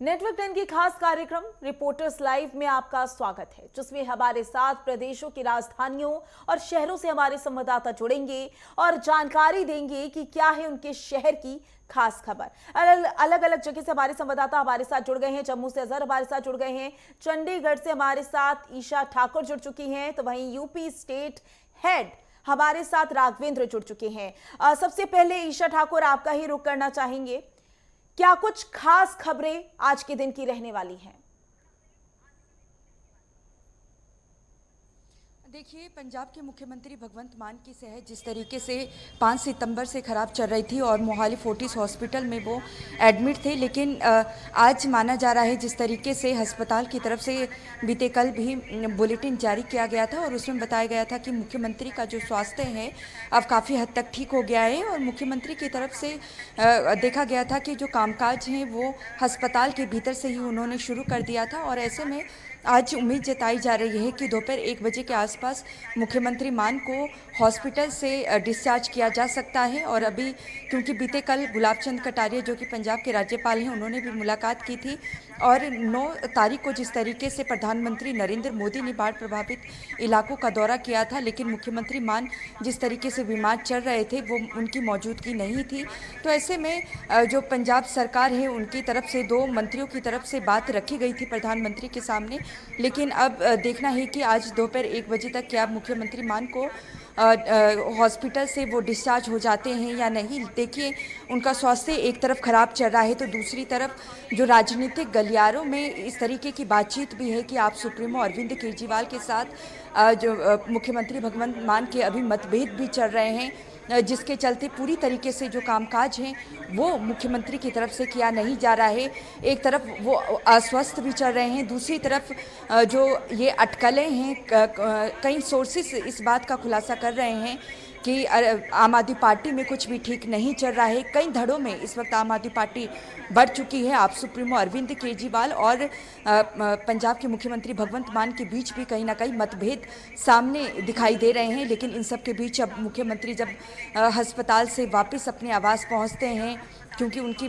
Network 10 की खास कार्यक्रम रिपोर्टर्स लाइव में आपका स्वागत है, जिसमें हमारे साथ प्रदेशों की राजधानियों और शहरों से हमारे संवाददाता जुड़ेंगे और जानकारी देंगे कि क्या है उनके शहर की खास खबर। अलग अलग जगह से हमारे संवाददाता हमारे साथ जुड़ गए हैं। जम्मू से अजहर हमारे साथ जुड़ गए हैं, चंडीगढ़ से हमारे साथ ईशा ठाकुर जुड़ चुकी हैं, तो वहीं यूपी स्टेट हेड हमारे साथ राघवेंद्र जुड़ चुके हैं। सबसे पहले ईशा ठाकुर, आपका ही रुख करना चाहेंगे, क्या कुछ खास खबरें आज के दिन की रहने वाली हैं? देखिए, पंजाब के मुख्यमंत्री भगवंत मान की सेहत जिस तरीके से 5 सितंबर से ख़राब चल रही थी और मोहाली फोर्टिस हॉस्पिटल में वो एडमिट थे, लेकिन आज माना जा रहा है जिस तरीके से अस्पताल की तरफ से बीते कल भी बुलेटिन जारी किया गया था और उसमें बताया गया था कि मुख्यमंत्री का जो स्वास्थ्य है अब काफ़ी हद तक ठीक हो गया है और मुख्यमंत्री की तरफ से देखा गया था कि जो कामकाज हैं वो अस्पताल के भीतर से ही उन्होंने शुरू कर दिया था। और ऐसे में आज उम्मीद जताई जा रही है कि दोपहर 1 बजे के आसपास मुख्यमंत्री मान को हॉस्पिटल से डिस्चार्ज किया जा सकता है। और अभी क्योंकि बीते कल गुलाब चंद कटारिया जो कि पंजाब के राज्यपाल हैं, उन्होंने भी मुलाकात की थी और 9 तारीख को जिस तरीके से प्रधानमंत्री नरेंद्र मोदी ने बाढ़ प्रभावित इलाकों का दौरा किया था, लेकिन मुख्यमंत्री मान जिस तरीके से बीमार चल रहे थे वो उनकी मौजूदगी नहीं थी। तो ऐसे में जो पंजाब सरकार है उनकी तरफ से 2 मंत्रियों की तरफ से बात रखी गई थी प्रधानमंत्री के सामने, लेकिन अब देखना है कि आज दोपहर 1 बजे तक क्या मुख्यमंत्री मान को हॉस्पिटल से वो डिस्चार्ज हो जाते हैं या नहीं। देखिए, उनका स्वास्थ्य एक तरफ ख़राब चल रहा है तो दूसरी तरफ जो राजनीतिक गलियारों में इस तरीके की बातचीत भी है कि आप सुप्रीमो अरविंद केजरीवाल के साथ जो मुख्यमंत्री भगवंत मान के अभी मतभेद भी चल रहे हैं, जिसके चलते पूरी तरीके से जो कामकाज हैं वो मुख्यमंत्री की तरफ से किया नहीं जा रहा है। एक तरफ वो अस्वस्थ भी चल रहे हैं, दूसरी तरफ जो ये अटकलें हैं, कई सोर्सेस इस बात का खुलासा कर रहे हैं कि आम आदमी पार्टी में कुछ भी ठीक नहीं चल रहा है। कई धड़ों में इस वक्त आम आदमी पार्टी बढ़ चुकी है। आप सुप्रीमो अरविंद केजरीवाल और पंजाब के मुख्यमंत्री भगवंत मान के बीच भी कहीं ना कहीं मतभेद सामने दिखाई दे रहे हैं, लेकिन इन सब के बीच अब मुख्यमंत्री जब अस्पताल से वापस अपने आवास पहुंचते हैं, क्योंकि उनकी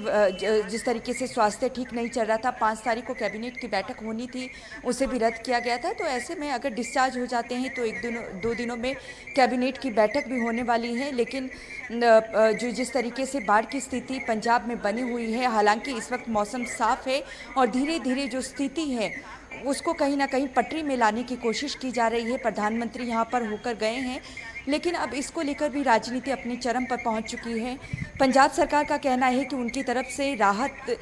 जिस तरीके से स्वास्थ्य ठीक नहीं चल रहा था, 5 तारीख को कैबिनेट की बैठक होनी थी, उसे भी रद्द किया गया था। तो ऐसे में अगर डिस्चार्ज हो जाते हैं तो 2 दिनों में कैबिनेट की बैठक भी होने वाली है। लेकिन जो जिस तरीके से बाढ़ की स्थिति पंजाब में बनी हुई है, हालांकि इस वक्त मौसम साफ है और धीरे धीरे जो स्थिति है उसको कहीं ना कहीं पटरी में लाने की कोशिश की जा रही है। प्रधानमंत्री यहाँ पर होकर गए हैं, लेकिन अब इसको लेकर भी राजनीति अपनी चरम पर पहुंच चुकी है। पंजाब सरकार का कहना है कि उनकी तरफ से राहत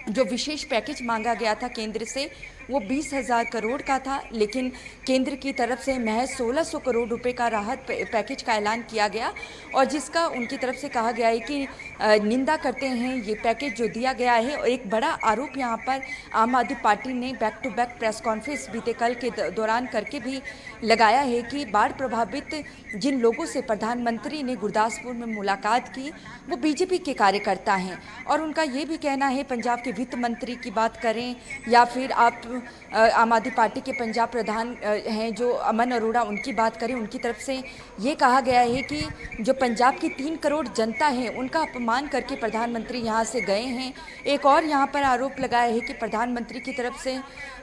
जो विशेष पैकेज मांगा गया था केंद्र से वो 20,000 करोड़ का था, लेकिन केंद्र की तरफ से महज 1,600 करोड़ रुपए का राहत पैकेज का ऐलान किया गया और जिसका उनकी तरफ से कहा गया है कि निंदा करते हैं ये पैकेज जो दिया गया है। और एक बड़ा आरोप यहाँ पर आम आदमी पार्टी ने back to back press conference बीते कल के दौरान करके भी लगाया है कि बाढ़ प्रभावित जिन लोगों से प्रधानमंत्री ने गुरदासपुर में मुलाकात की वो बीजेपी के कार्यकर्ता हैं। और उनका ये भी कहना है, पंजाब के वित्त मंत्री की बात करें या फिर आप आम आदमी पार्टी के पंजाब प्रधान हैं जो अमन अरोड़ा, उनकी बात करें, उनकी तरफ से ये कहा गया है कि जो पंजाब की 3 करोड़ जनता है उनका अपमान करके प्रधानमंत्री यहाँ से गए हैं। एक और यहाँ पर आरोप लगाया है कि प्रधानमंत्री की तरफ से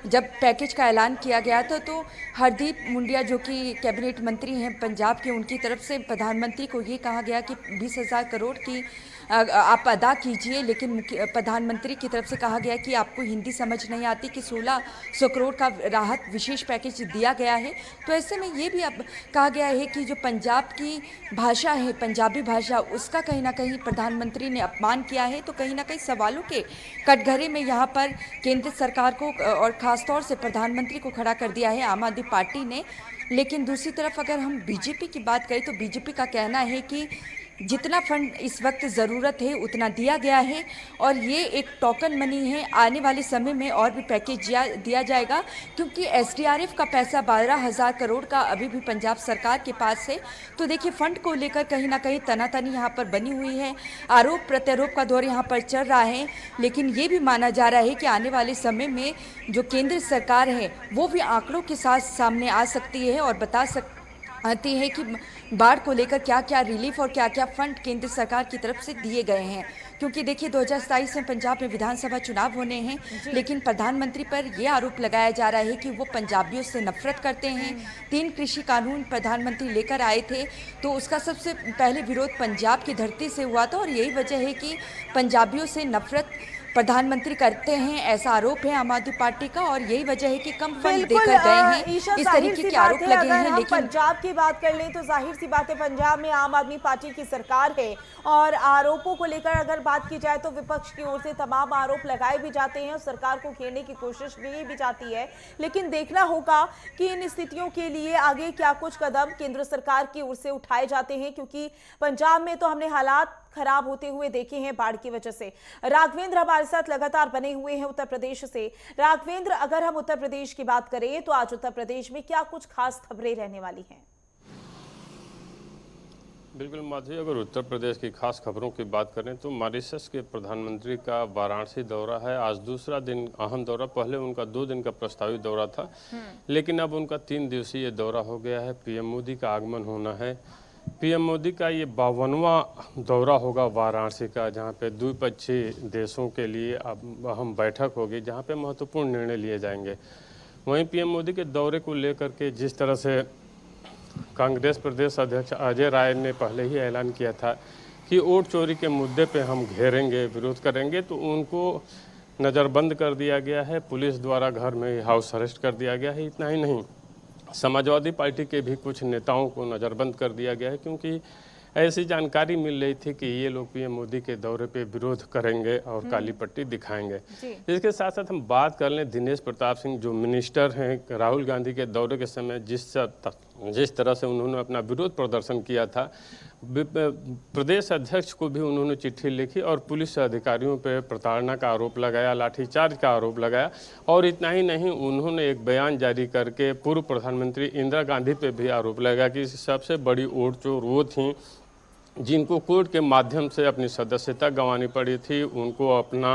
जब पैकेज का ऐलान किया गया था तो हरदीप मुंडिया जो कि कैबिनेट मंत्री हैं पंजाब के, उनकी तरफ से प्रधानमंत्री को ये कहा गया कि 20,000 करोड़ की आप अदा कीजिए, लेकिन प्रधानमंत्री की तरफ से कहा गया कि आपको हिंदी समझ नहीं आती कि 1,600 करोड़ का राहत विशेष पैकेज दिया गया है। तो ऐसे में ये भी अब कहा गया है कि जो पंजाब की भाषा है, पंजाबी भाषा, उसका कहीं ना कहीं प्रधानमंत्री ने अपमान किया है। तो कहीं ना कहीं सवालों के कटघरे में यहाँ पर केंद्र सरकार को और ख़ासतौर से प्रधानमंत्री को खड़ा कर दिया है आम आदमी पार्टी ने। लेकिन दूसरी तरफ अगर हम बीजेपी की बात करें तो बीजेपी का कहना है कि जितना फंड इस वक्त ज़रूरत है उतना दिया गया है और ये एक टोकन मनी है। आने वाले समय में और भी पैकेज दिया जाएगा, क्योंकि एसडीआरएफ का पैसा 12,000 करोड़ का अभी भी पंजाब सरकार के पास है। तो देखिए, फंड को लेकर कहीं ना कहीं तनातनी यहाँ पर बनी हुई है, आरोप प्रत्यारोप का दौर यहाँ पर चल रहा है। लेकिन ये भी माना जा रहा है कि आने वाले समय में जो केंद्र सरकार है वो भी आंकड़ों के साथ सामने आ सकती है और बता आती है कि बाढ़ को लेकर क्या क्या रिलीफ और क्या क्या फंड केंद्र सरकार की तरफ से दिए गए हैं। क्योंकि देखिए 2027 में पंजाब में विधानसभा चुनाव होने हैं, लेकिन प्रधानमंत्री पर ये आरोप लगाया जा रहा है कि वो पंजाबियों से नफरत करते हैं। 3 कृषि कानून प्रधानमंत्री लेकर आए थे, तो उसका सबसे पहले विरोध पंजाब की धरती से हुआ था और यही वजह है कि पंजाबियों से नफरत प्रधानमंत्री करते हैं, ऐसा आरोप है आम आदमी पार्टी का। और यही वजह है कि कम फंड देकर गए हैं, इस तरीके के आरोप लगे हैं। लेकिन पंजाब की बात कर लें तो जाहिर सी बात है, पंजाब में आम आदमी पार्टी की सरकार है और आरोपों को लेकर अगर बात की जाए तो विपक्ष की ओर से तमाम आरोप लगाए भी जाते हैं और सरकार को घेरने की कोशिश भी जाती है। लेकिन देखना होगा कि इन स्थितियों के लिए आगे क्या कुछ कदम केंद्र सरकार की ओर से उठाए जाते हैं, क्योंकि पंजाब में तो हमने हालात खराब होते हुए देखे हैं बाढ़ की वजह से। राघवेंद्र हमारे साथ लगातार बने हुए हैं उत्तर प्रदेश से। राघवेंद्र, अगर हम उत्तर प्रदेश की बात करें तो आज उत्तर प्रदेश में क्या कुछ खास खबरें रहने वाली हैं? बिल्कुल माधुरी, अगर उत्तर प्रदेश की खास खबरों की बात करें तो मॉरिशस के प्रधानमंत्री का वाराणसी दौरा है। आज दूसरा दिन अहम दौरा, पहले उनका 2 दिन का प्रस्तावित दौरा था, लेकिन अब उनका 3 दिवसीय दौरा हो गया है। पीएम मोदी का आगमन होना है। पीएम मोदी का ये 52वां दौरा होगा वाराणसी का, जहाँ पे द्विपक्षीय देशों के लिए अब अहम बैठक होगी, जहाँ पे महत्वपूर्ण निर्णय लिए जाएंगे। वहीं पीएम मोदी के दौरे को लेकर के जिस तरह से कांग्रेस प्रदेश अध्यक्ष अजय राय ने पहले ही ऐलान किया था कि वोट चोरी के मुद्दे पे हम घेरेंगे, विरोध करेंगे, तो उनको नज़रबंद कर दिया गया है। पुलिस द्वारा घर में हाउस अरेस्ट कर दिया गया है। इतना ही नहीं, समाजवादी पार्टी के भी कुछ नेताओं को नज़रबंद कर दिया गया है, क्योंकि ऐसी जानकारी मिल रही थी कि ये लोग पीएम मोदी के दौरे पे विरोध करेंगे और काली पट्टी दिखाएंगे। इसके साथ साथ हम बात कर लें दिनेश प्रताप सिंह, जो मिनिस्टर हैं, राहुल गांधी के दौरे के समय जिस तरह से उन्होंने अपना विरोध प्रदर्शन किया था, प्रदेश अध्यक्ष को भी उन्होंने चिट्ठी लिखी और पुलिस अधिकारियों पर प्रताड़ना का आरोप लगाया, लाठीचार्ज का आरोप लगाया। और इतना ही नहीं, उन्होंने एक बयान जारी करके पूर्व प्रधानमंत्री इंदिरा गांधी पे भी आरोप लगाया कि सबसे बड़ी वोट चोर वो थी जिनको कोर्ट के माध्यम से अपनी सदस्यता गंवानी पड़ी थी। उनको अपना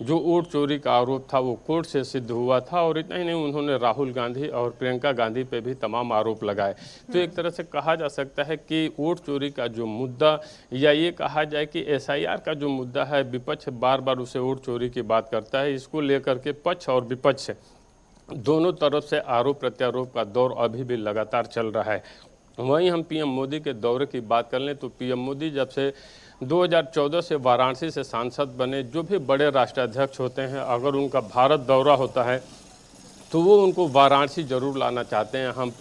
जो वोट चोरी का आरोप था वो कोर्ट से सिद्ध हुआ था। और इतना ही नहीं, उन्होंने राहुल गांधी और प्रियंका गांधी पे भी तमाम आरोप लगाए। तो एक तरह से कहा जा सकता है कि वोट चोरी का जो मुद्दा, या ये कहा जाए कि एसआईआर का जो मुद्दा है, विपक्ष बार बार उसे वोट चोरी की बात करता है। इसको लेकर के पक्ष और विपक्ष दोनों तरफ से आरोप प्रत्यारोप का दौर अभी भी लगातार चल रहा है। वहीं हम पीएम मोदी के दौरे की बात कर लें तो पीएम मोदी जब से 2014 से वाराणसी से सांसद बने, जो भी बड़े राष्ट्राध्यक्ष होते हैं, अगर उनका भारत दौरा होता है तो वो उनको वाराणसी जरूर लाना चाहते हैं। हम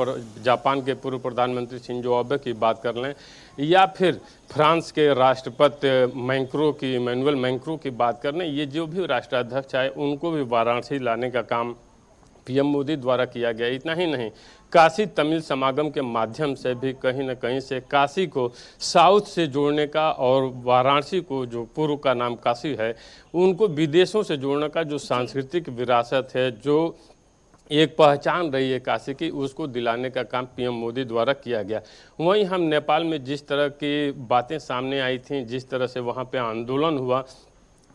जापान के पूर्व प्रधानमंत्री शिंजो आबे की बात कर लें, या फिर फ्रांस के राष्ट्रपति इमैनुअल मैक्रों की बात कर लें, ये जो भी राष्ट्राध्यक्ष आए उनको भी वाराणसी लाने का काम पीएम मोदी द्वारा किया गया। इतना ही नहीं, काशी तमिल समागम के माध्यम से भी कहीं न कहीं से काशी को साउथ से जोड़ने का और वाराणसी को, जो पूर्व का नाम काशी है, उनको विदेशों से जोड़ने का जो सांस्कृतिक विरासत है, जो एक पहचान रही है काशी की, उसको दिलाने का काम पीएम मोदी द्वारा किया गया। वहीं हम नेपाल में जिस तरह की बातें सामने आई थीं, जिस तरह से वहाँ पे आंदोलन हुआ,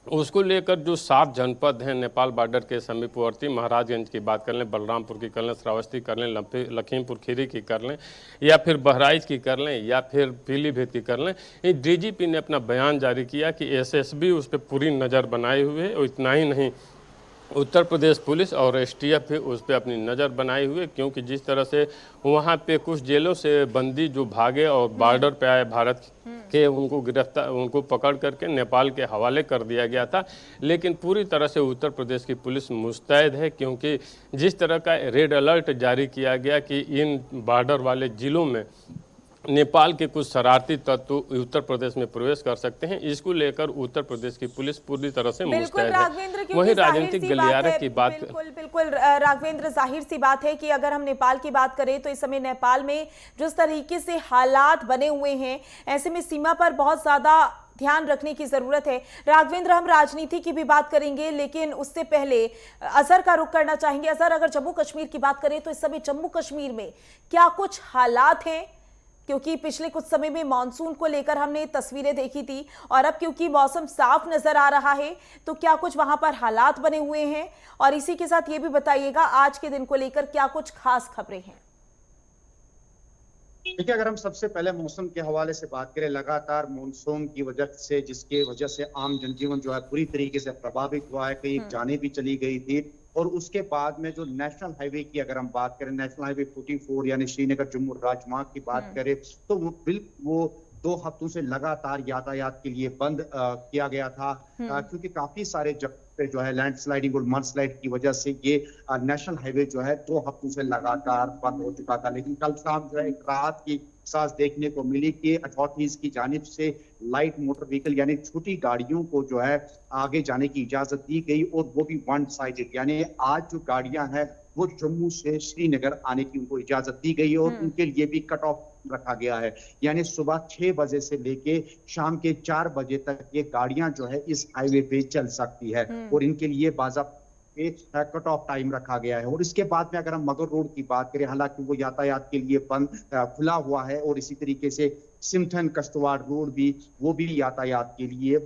उसको लेकर जो 7 जनपद हैं नेपाल बॉर्डर के समीपवर्ती, महाराजगंज की बात कर लें, बलरामपुर की कर लें, श्रावस्ती कर लें, लखीमपुर खीरी की कर लें, या फिर बहराइच की कर लें, या फिर पीलीभीत की कर लें, डीजीपी ने अपना बयान जारी किया कि एसएसबी उस पर पूरी नज़र बनाए हुए है। और इतना ही नहीं, उत्तर प्रदेश पुलिस और एसटीएफ भी उस पर अपनी नज़र बनाए हुए, क्योंकि जिस तरह से वहाँ पे कुछ जेलों से बंदी जो भागे और बॉर्डर पे आए भारत के, उनको पकड़ करके नेपाल के हवाले कर दिया गया था। लेकिन पूरी तरह से उत्तर प्रदेश की पुलिस मुस्तैद है, क्योंकि जिस तरह का रेड अलर्ट जारी किया गया कि इन बॉर्डर वाले जिलों में नेपाल के कुछ शरारती तत्व उत्तर प्रदेश में प्रवेश कर सकते हैं, इसको लेकर उत्तर प्रदेश की पुलिस पूरी तरह से मुस्तैद है। वहीं राजनीतिक गलियारे की बात, बिल्कुल राघवेंद्र, जाहिर सी बात है कि अगर हम नेपाल की बात करें तो इस समय नेपाल में जिस तरीके से हालात बने हुए हैं, ऐसे में सीमा पर बहुत ज्यादा ध्यान रखने की जरूरत है। राघवेंद्र, हम राजनीति की भी बात करेंगे, लेकिन उससे पहले असर का रुख करना चाहेंगे। असर, अगर जम्मू कश्मीर की बात करें तो इस समय जम्मू कश्मीर में क्या कुछ हालात हैं, क्योंकि पिछले कुछ समय में मानसून को लेकर हमने तस्वीरें देखी थी और अब क्योंकि मौसम साफ नजर आ रहा है, तो क्या कुछ वहां पर हालात बने हुए हैं? और इसी के साथ ये भी बताइएगा आज के दिन को लेकर क्या कुछ खास खबरें हैं? देखिए, अगर हम सबसे पहले मौसम के हवाले से बात करें, लगातार मानसून की वजह से, जिसके वजह से आम जनजीवन जो है पूरी तरीके से प्रभावित हुआ है, कई जानें भी चली गई थी। और उसके बाद में जो नेशनल हाईवे की अगर हम बात करें, नेशनल हाईवे 44 यानी श्रीनगर जम्मू राजमार्ग की बात करें, तो वो 2 हफ्तों से लगातार यातायात के लिए बंद किया गया था, क्योंकि काफी सारे जगह पे जो है लैंडस्लाइडिंग और मडस्लाइड की वजह से ये नेशनल हाईवे जो है 2 हफ्तों से लगातार बंद हो चुका था। लेकिन कल शाम जो है एक राहत की सांस देखने को मिली कि अथॉरिटीज की जानिब से लाइट मोटर व्हीकल यानी छोटी गाड़ियों को जो है आगे जाने की इजाजत दी गई, और वो भी वन साइडेड, यानी आज जो गाड़ियां हैं वो जम्मू से श्रीनगर आने की उनको इजाजत दी गई है, और उनके लिए भी कट ऑफ रखा गया है, यानी सुबह 6 बजे से लेके शाम के 4 बजे तक ये गाड़ियां जो है इस हाईवे पे चल सकती है, और इनके लिए बाज़ाब्ता कट ऑफ टाइम रखा गया है। और इसके बाद में अगर हम मगर रोड की बात करें, हालांकि वो यातायात के लिए बंद खुला हुआ है, और इसी तरीके से सिमथन कश्तवाड़ रोड भी वो भी यातायात के लिए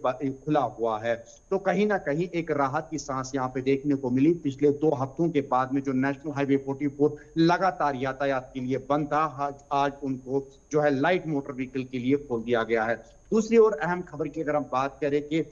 खुला हुआ है। तो कहीं ना कहीं एक राहत की सांस यहाँ पे देखने को मिली पिछले 2 हफ्तों के बाद में, जो नेशनल हाईवे 44 लगातार यातायात के लिए बंद था, आज उनको जो है लाइट मोटर व्हीकल के लिए खोल दिया गया है। दूसरी ओर अहम खबर की अगर हम बात करें कि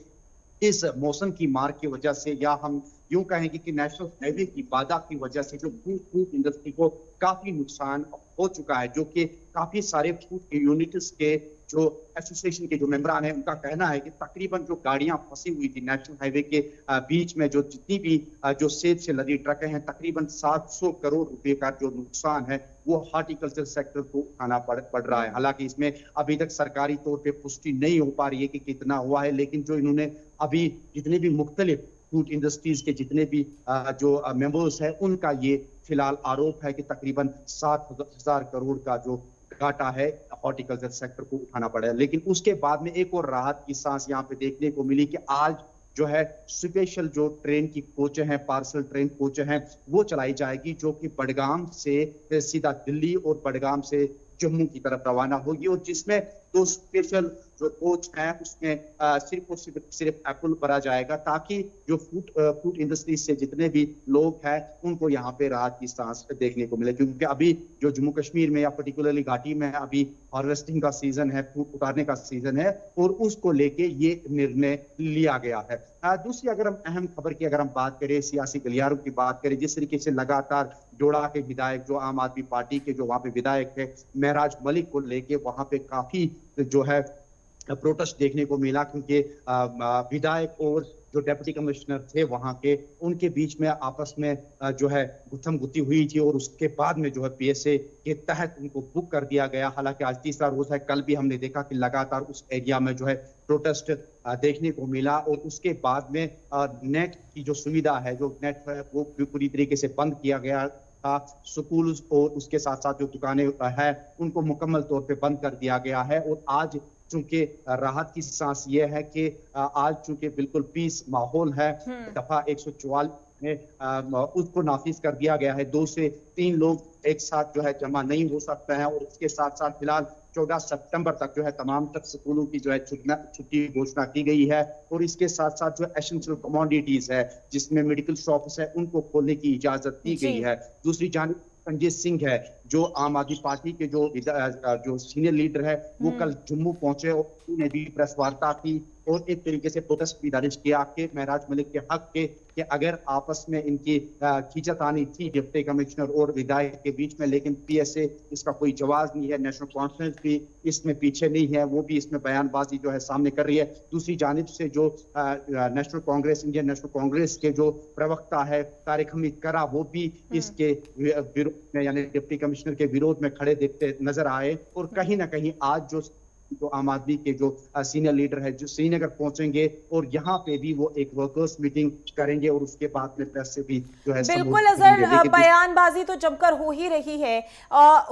इस मौसम की मार की वजह से, या हम यूं कहेंगे कि नेशनल हाईवे की बाधा की वजह से जो फूड इंडस्ट्री को काफी नुकसान हो चुका है, जो कि काफी सारे फूड यूनिट्स के जो एसोसिएशन के जो मेंबरान हैं उनका कहना है कि तकरीबन जो गाड़ियां फंसी हुई थी नेशनल हाईवे के बीच में, जो जितनी भी जो सेब से लदी ट्रकें हैं, तकरीबन 700 करोड़ रुपए का जो नुकसान है वो हॉर्टिकल्चर सेक्टर को उठाना पड़ रहा है। हालांकि इसमें अभी तक सरकारी तौर पे पुष्टि नहीं हो पा रही है कि कितना हुआ है, लेकिन जो इन्होंने अभी जितने भी मुख्तलिफ फूड इंडस्ट्रीज के जितने भी जो मेंबर्स हैं, उनका ये फिलहाल आरोप है कि तकरीबन 7,000 करोड़ का जो घाटा है हॉर्टिकल्चर सेक्टर को उठाना पड़ा है। लेकिन उसके बाद में एक और राहत की सांस यहाँ पे देखने को मिली कि आज जो है स्पेशल जो ट्रेन की कोच हैं, पार्सल ट्रेन कोच हैं, वो चलाई जाएगी, जो कि बडगाम से सीधा दिल्ली और बडगाम से जम्मू की तरफ रवाना होगी, और जिसमें 2 स्पेशल जो कोच हैं उसमें सिर्फ और सिर्फ एप्पल भरा जाएगा, ताकि जो फूड इंडस्ट्री से जितने भी लोग हैं उनको यहाँ पे राहत की सांस देखने को मिले। क्योंकि अभी जो जम्मू कश्मीर में या पर्टिकुलरली घाटी में अभी हार्वेस्टिंग का सीजन है, फूड उतारने का सीजन है, और उसको लेके ये निर्णय लिया गया है। दूसरी अगर हम अहम खबर की अगर हम बात करें, सियासी गलियारों की बात करें, जिस तरीके से लगातार जोड़ा के विधायक जो आम आदमी पार्टी के जो वहां पे विधायक है महराज मलिक को लेके वहां पे काफी जो है प्रोटेस्ट देखने को मिला, क्योंकि विधायक और जो डिप्टी कमिश्नर थे वहां के, उनके बीच में आपस में जो है गुत्थम गुत्ती हुई थी, और उसके बाद में जो है पीएसए के तहत उनको बुक कर दिया गया। हालांकि आज तीसरा रोज है, कल भी हमने देखा कि लगातार उस एरिया में जो है प्रोटेस्ट देखने को मिला, और उसके बाद में नेट की जो सुविधा है, जो नेट है वो पूरी तरीके से बंद किया गया था। स्कूल और उसके साथ साथ जो दुकानें हैं उनको मुकम्मल तौर पे बंद कर दिया गया है। और आज चूंकि राहत की सांस ये है कि आज चूंकि बिल्कुल पीस माहौल है, दफा 144 में उसको नाफिज कर दिया गया है। 2 से 3 लोग एक साथ जो है जमा नहीं हो सकते हैं, और उसके साथ साथ फिलहाल 14 सितंबर तक जो है तमाम तक स्कूलों की जो है छुट्टी घोषणा की गई है, और इसके साथ साथ जो एसेंशियल कमोडिटीज है, जिसमें मेडिकल शॉप्स है, उनको खोलने की इजाजत दी गई है। दूसरी जानिब संजय सिंह है, जो आम आदमी पार्टी के जो सीनियर लीडर है, वो कल जम्मू पहुंचे और उन्होंने भी प्रेस वार्ता की, और एक तरीके से प्रोटेस्ट भी दर्ज किया कि महराज मलिक के हक के, कि अगर आपस में इनकी खींचातानी थी डिप्टी कमिश्नर और विधायक के बीच में, लेकिन पीएसए इसका कोई जवाब नहीं है, नेशनल कॉन्फ्रेंस भी इसमें पीछे नहीं है, वो भी इसमें बयानबाजी जो है सामने कर रही है। दूसरी जानिब से जो national Congress, Indian national Congress के जो प्रवक्ता है तारिक हमीद करा, वो भी इसके विरोध में यानी डिप्टी कमिश्नर के विरोध में खड़े देखते नजर आए। और कहीं ना कहीं आज जो आम आदमी के जो सीनियर लीडर है जो श्रीनगर पहुंचेंगे, और यहाँ पे भी वो एक वर्कर्स मीटिंग करेंगे, और उसके बाद में प्रेस से भी जो है बिल्कुल अजहर, बयानबाजी तो जमकर हो ही रही है।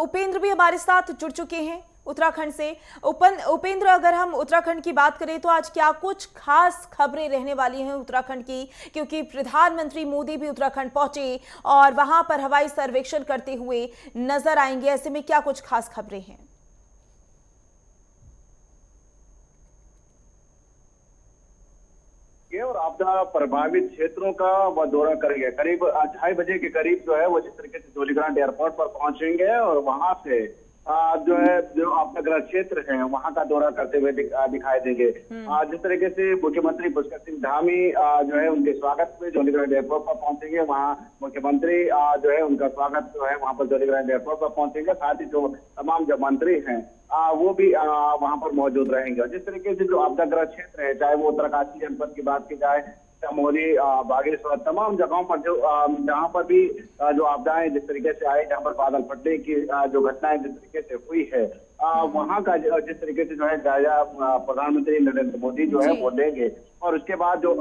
उपेंद्र भी हमारे साथ जुड़ चुके हैं उत्तराखंड से। उपेंद्र, अगर हम उत्तराखंड की बात करें तो आज क्या कुछ खास खबरें रहने वाली हैं उत्तराखंड की, क्योंकि प्रधानमंत्री मोदी भी उत्तराखंड पहुंचे और वहां पर हवाई सर्वेक्षण करते हुए नजर आएंगे, ऐसे में क्या कुछ खास खबरें हैं? और आपदा प्रभावित क्षेत्रों का वह दौरा करेंगे। करीब 2:30 बजे के करीब जो है वो जिस तरीके से जोलीग्रांट एयरपोर्ट पर पहुंचेंगे, और वहां से जो है जो अपना गृह क्षेत्र है वहां का दौरा करते हुए दिखाई देंगे। जिस तरीके से मुख्यमंत्री पुष्कर सिंह धामी जो है उनके स्वागत में जौलीग्रांट एयरपोर्ट पर पहुंचेंगे, वहां मुख्यमंत्री जो है उनका स्वागत जो है वहां पर जौलीग्रांट एयरपोर्ट पर पहुंचेंगे। साथ ही जो तमाम जो मंत्री हैं वो भी वहां पर मौजूद रहेंगे। जिस तरीके से जो आपदा ग्रस्त क्षेत्र है, चाहे वो उत्तरकाशी जनपद की बात की जाए, चमोली, बागेश्वर, तमाम जगहों पर जो जहां पर भी जो आपदाएं जिस तरीके से आई, जहां पर बादल फटने की जो घटनाएं जिस तरीके से हुई है, वहां का जिस तरीके से जो है जायजा प्रधानमंत्री नरेंद्र मोदी जो है वो लेंगे और उसके बाद जो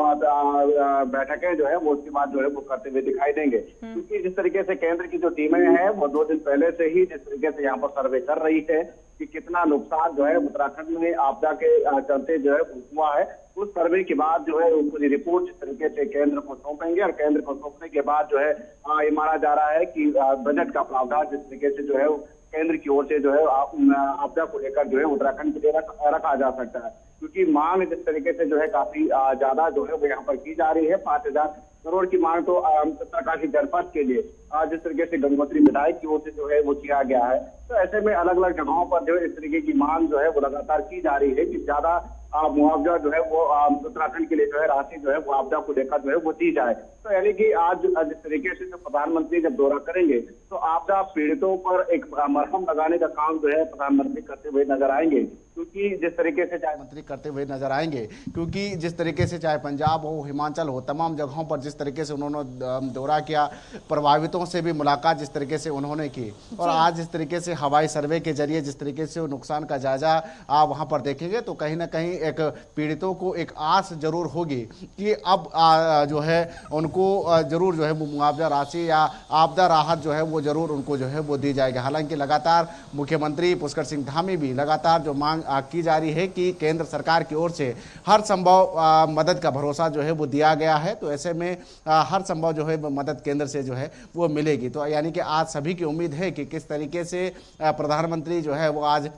बैठकें जो है वो उसके बाद जो है वो करते हुए दिखाई देंगे। क्योंकि जिस तरीके से केंद्र की जो टीमें हैं वो 2 दिन पहले से ही जिस तरीके से यहाँ पर सर्वे कर रही है कि कितना नुकसान जो है उत्तराखंड में आपदा के चलते जो है हुआ है, उस सर्वे के बाद जो है पूरी रिपोर्ट जिस तरीके से केंद्र को सौंपेंगे और केंद्र को सौंपने के बाद जो है ये माना जा रहा है कि बजट का प्रावधान जिस तरीके से जो है केंद्र की ओर से जो है आपदा को लेकर जो है उत्तराखंड के लिए रखा जा सकता है। क्योंकि मांग जिस तरीके से जो है काफी ज्यादा जो है वो यहाँ पर की जा रही है। 5,000 करोड़ की मांग तो उत्तरकाशी जनपद के लिए जिस तरीके से गंगोत्री विधायक की ओर से जो है वो किया गया है। तो ऐसे में अलग अलग जगहों पर जो है इस तरीके की मांग जो है वो लगातार की जा रही है कि ज्यादा मुआवजा जो है वो उत्तराखंड के लिए जो है राशि जो है वो आपदा को लेकर जो है वो दी जाए। तो यानी कि आज जिस तरीके से जो प्रधानमंत्री जब दौरा करेंगे तो आपदा पीड़ितों पर एक मरहम लगाने का काम जो है प्रधानमंत्री करते हुए नजर आएंगे। क्योंकि जिस तरीके से मंत्री करते हुए नजर आएंगे, क्योंकि जिस तरीके से चाहे पंजाब हो, हिमाचल हो, तमाम जगहों पर जिस तरीके से उन्होंने दौरा किया, प्रभावितों से भी मुलाकात जिस तरीके से उन्होंने की और आज जिस तरीके से हवाई सर्वे के जरिए जिस तरीके से नुकसान का जायजा आप वहां पर देखेंगे तो कहीं ना कहीं एक पीड़ितों को एक आस जरूर होगी कि अब जो है उनको जरूर जो है वो मुआवजा राशि या आपदा राहत जो है वो जरूर उनको जो है वो दी जाएगी। हालांकि लगातार मुख्यमंत्री पुष्कर सिंह धामी भी लगातार जो मांग की जा रही है कि केंद्र सरकार की ओर से हर संभव मदद का भरोसा जो है वो दिया गया है, तो ऐसे में हर संभव जो है मदद केंद्र से जो है वो मिलेगी। तो यानी कि आज सभी की उम्मीद है कि किस तरीके से प्रधानमंत्री जो है वो आज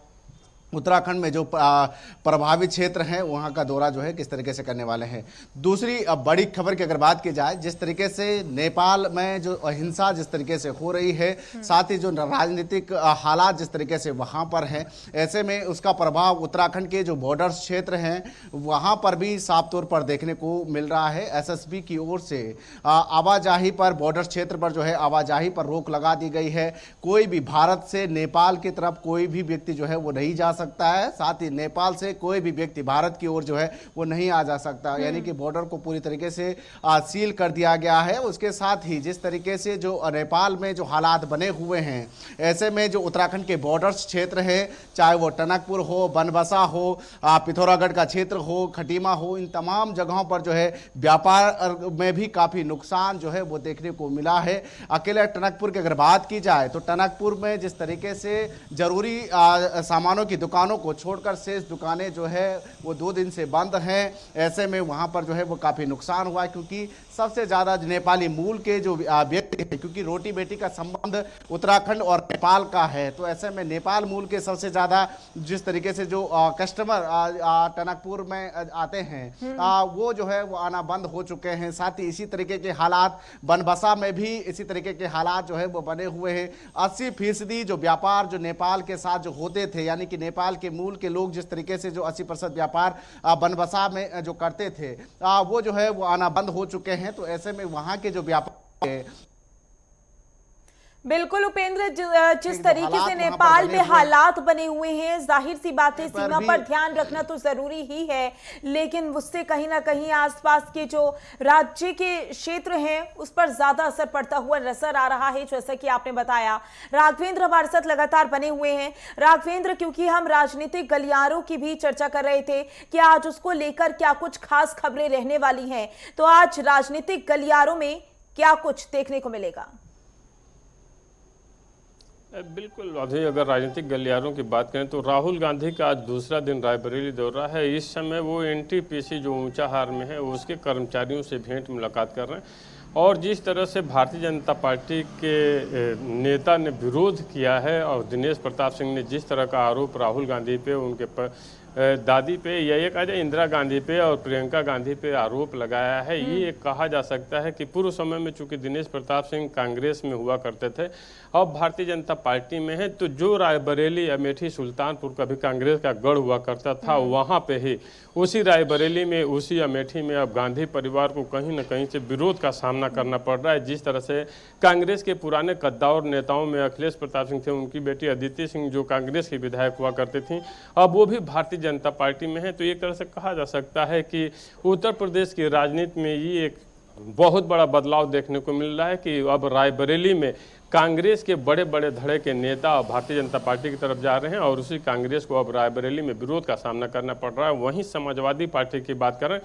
उत्तराखंड में जो प्रभावित क्षेत्र हैं वहां का दौरा जो है किस तरीके से करने वाले हैं। दूसरी बड़ी खबर की अगर बात की जाए, जिस तरीके से नेपाल में जो अहिंसा जिस तरीके से हो रही है, साथ ही जो राजनीतिक हालात जिस तरीके से वहां पर हैं, ऐसे में उसका प्रभाव उत्तराखंड के जो बॉर्डर क्षेत्र हैं वहां पर भी साफ तौर पर देखने को मिल रहा है। एसएसबी की ओर से आवाजाही पर, बॉर्डर क्षेत्र पर जो है आवाजाही पर रोक लगा दी गई है। कोई भी भारत से नेपाल की तरफ कोई भी व्यक्ति जो है वो नहीं जा सकता है, साथ ही नेपाल से कोई भी व्यक्ति भारत की ओर जो है वो नहीं आ जा सकता। यानी कि बॉर्डर को पूरी तरीके से सील कर दिया गया है। उसके साथ ही जिस तरीके से जो नेपाल में जो हालात बने हुए हैं, ऐसे में जो उत्तराखंड के बॉर्डर क्षेत्र है, चाहे वो टनकपुर हो, बनबसा हो, पिथौरागढ़ का क्षेत्र हो, खटीमा हो, इन तमाम जगहों पर जो है व्यापार में भी काफी नुकसान जो है वो देखने को मिला है। अकेले टनकपुर की अगर बात की जाए तो टनकपुर में जिस तरीके से जरूरी सामानों की दुकानों को छोड़कर शेष दुकानें जो है वो 2 दिन से बंद हैं। ऐसे में वहां पर जो है वो काफी नुकसान हुआ है, क्योंकि सबसे ज्यादा नेपाली मूल के जो व्यक्ति हैं, क्योंकि रोटी बेटी का संबंध उत्तराखंड और नेपाल का है, तो ऐसे में नेपाल मूल के सबसे ज्यादा जिस तरीके से जो कस्टमर टनकपुर में आते हैं वो जो है वो आना बंद हो चुके हैं। साथ ही इसी तरीके के हालात बनबसा में भी इसी तरीके के हालात जो है वो बने हुए हैं। 80% जो व्यापार जो नेपाल के साथ जो होते थे, यानी कि नेपाल के मूल के लोग जिस तरीके से जो 80% व्यापार बनबसा में जो करते थे वो जो है वो आना बंद हो चुके हैं। तो ऐसे में वहां के जो व्यापार है, बिल्कुल उपेंद्र, जिस तरीके से नेपाल में हालात बने हुए हैं, जाहिर सी बात है सीमा पर ध्यान रखना तो जरूरी ही है, लेकिन उससे कहीं ना कहीं आसपास के जो राज्य के क्षेत्र हैं उस पर ज्यादा असर पड़ता हुआ नजर आ रहा है, जैसा कि आपने बताया। राघवेंद्र हमारे साथ लगातार बने हुए हैं। राघवेंद्र, क्योंकि हम राजनीतिक गलियारों की भी चर्चा कर रहे थे कि आज उसको लेकर क्या कुछ खास खबरें रहने वाली हैं, तो आज राजनीतिक गलियारों में क्या कुछ देखने को मिलेगा? बिल्कुल, अभी अगर राजनीतिक गलियारों की बात करें तो राहुल गांधी का आज दूसरा दिन रायबरेली दौरा है। इस समय वो एनटीपीसी जो ऊंचाहार में है उसके कर्मचारियों से भेंट मुलाकात कर रहे हैं। और जिस तरह से भारतीय जनता पार्टी के नेता ने विरोध किया है और दिनेश प्रताप सिंह ने जिस तरह का आरोप राहुल गांधी पे उनके दादी पे या ये कहा जाए इंदिरा गांधी पे और प्रियंका गांधी पे आरोप लगाया है। ये कहा जा सकता है कि पूर्व समय में चूंकि दिनेश प्रताप सिंह कांग्रेस में हुआ करते थे, अब भारतीय जनता पार्टी में है, तो जो रायबरेली अमेठी सुल्तानपुर का भी कांग्रेस का गढ़ हुआ करता था, वहां पे ही उसी रायबरेली में उसी अमेठी में अब गांधी परिवार को कहीं न कहीं से विरोध का सामना करना पड़ रहा है। जिस तरह से कांग्रेस के पुराने कद्दावर नेताओं में अखिलेश प्रताप सिंह थे, उनकी बेटी अदिति सिंह जो कांग्रेस की विधायक हुआ करती थी, अब वो भी भारतीय जनता पार्टी में है। तो एक तरह से कहा जा सकता है कि उत्तर प्रदेश की राजनीति में ये एक बहुत बड़ा बदलाव देखने को मिल रहा है कि अब रायबरेली में कांग्रेस के बड़े बड़े धड़े के नेता भारतीय जनता पार्टी की तरफ जा रहे हैं और उसी कांग्रेस को अब रायबरेली में विरोध का सामना करना पड़ रहा है। वहीं समाजवादी पार्टी की बात करें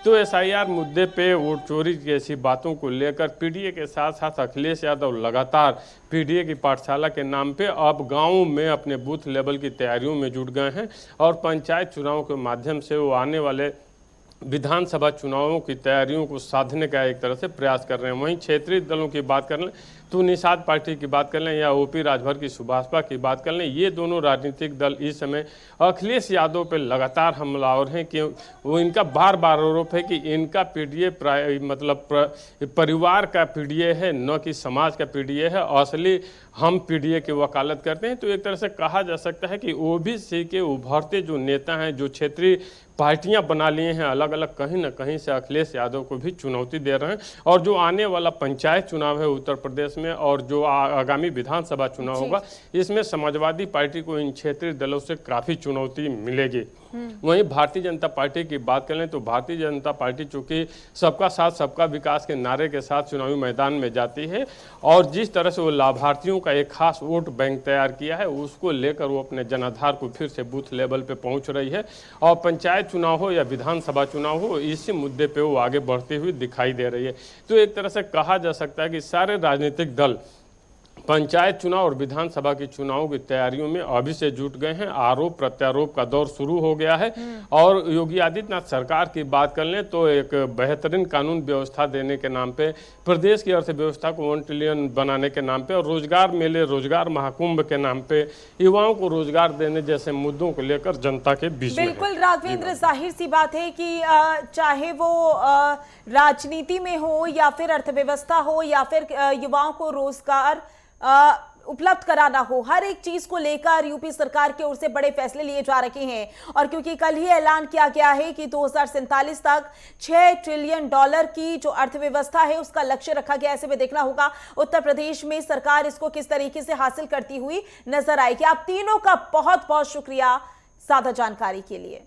तो एसआईआर मुद्दे पे वोट चोरी जैसी बातों को लेकर पीडीए के साथ साथ अखिलेश यादव लगातार पीडीए की पाठशाला के नाम पे अब गाँव में अपने बूथ लेवल की तैयारियों में जुट गए हैं और पंचायत चुनाव के माध्यम से वो आने वाले विधानसभा चुनावों की तैयारियों को साधने का एक तरह से प्रयास कर रहे हैं। वहीं क्षेत्रीय दलों की बात कर लें तो निषाद पार्टी की बात कर लें या ओपी राजभर की सुभाषपा की बात कर लें, ये दोनों राजनीतिक दल इस समय अखिलेश यादव पे लगातार हमलावर हैं कि वो इनका बार बार आरोप है कि इनका पीडीए मतलब परिवार का पीडीए है, न कि समाज का पीडीए है। असली हम पीडीए की वकालत करते हैं। तो एक तरह से कहा जा सकता है कि ओबीसी के उभरते जो नेता हैं, जो क्षेत्रीय पार्टियां बना लिए हैं अलग अलग, कहीं ना कहीं से अखिलेश यादव को भी चुनौती दे रहे हैं। और जो आने वाला पंचायत चुनाव है उत्तर प्रदेश में और जो आगामी विधानसभा चुनाव होगा, इसमें समाजवादी पार्टी को इन क्षेत्रीय दलों से काफी चुनौती मिलेगी। वहीं भारतीय जनता पार्टी की बात करें तो भारतीय जनता पार्टी चूंकि सबका साथ सबका विकास के नारे के साथ चुनावी मैदान में जाती है और जिस तरह से वो लाभार्थियों का एक खास वोट बैंक तैयार किया है, उसको लेकर वो अपने जनाधार को फिर से बूथ लेवल पे पहुंच रही है और पंचायत चुनाव हो या विधानसभा चुनाव हो, इसी मुद्दे पे वो आगे बढ़ती हुई दिखाई दे रही है। तो एक तरह से कहा जा सकता है कि सारे राजनीतिक दल पंचायत चुनाव और विधानसभा की चुनावों की तैयारियों में अभी से जुट गए हैं। आरोप प्रत्यारोप का दौर शुरू हो गया है और योगी आदित्यनाथ सरकार की बात कर लें तो एक बेहतरीन कानून व्यवस्था देने के नाम पे, प्रदेश की अर्थव्यवस्था को 1 ट्रिलियन बनाने के नाम पे और रोजगार मेले, रोजगार महाकुंभ के नाम पे युवाओं को रोजगार देने जैसे मुद्दों को लेकर जनता के बीच में बिल्कुल राघवेंद्र, जाहिर सी बात है कि चाहे वो राजनीति में हो या फिर अर्थव्यवस्था हो या फिर युवाओं को रोजगार उपलब्ध कराना हो, हर एक चीज को लेकर यूपी सरकार की ओर से बड़े फैसले लिए जा रहे हैं। और क्योंकि कल ही ऐलान किया गया है कि 2047 तक $6 ट्रिलियन की जो अर्थव्यवस्था है उसका लक्ष्य रखा गया। ऐसे में देखना होगा उत्तर प्रदेश में सरकार इसको किस तरीके से हासिल करती हुई नजर आएगी। आप तीनों का बहुत बहुत शुक्रिया ज्यादा जानकारी के लिए।